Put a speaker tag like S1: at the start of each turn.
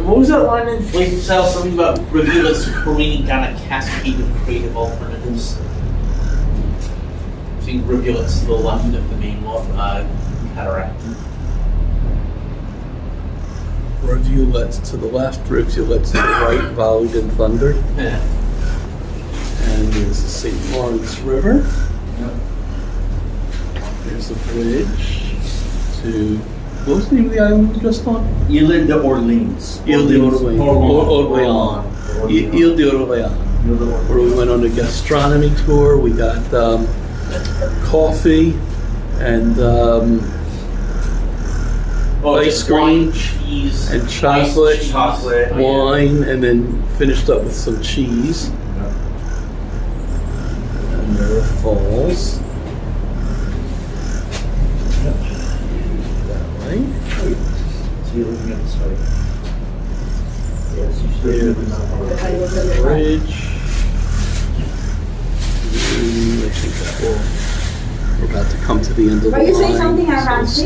S1: What was that line in Blazing Saddles? Something about rivulets careening down a cascade of creative alternatives. Seeing rivulets to the left of the main cataract.
S2: Rivulets to the left, rivulets to the right, volleyed in thunder.
S1: Yeah.
S2: And there's the St. Lawrence River. There's the bridge to, what was the name of the island we were just on?
S3: Ile d'Orleans.
S2: Ile d'Orleans. Ile d'Orleans. Where we went on a gastronomy tour. We got coffee and ice cream,
S1: cheese,
S2: and chocolate,
S3: chocolate,
S2: wine, and then finished up with some cheese. And there are falls. That way.
S3: So you're looking at this way. Yes, you
S2: There's the bridge. I think that will. We're about to come to the end of the
S4: But you say
S2: line,
S4: something around
S2: so
S4: 6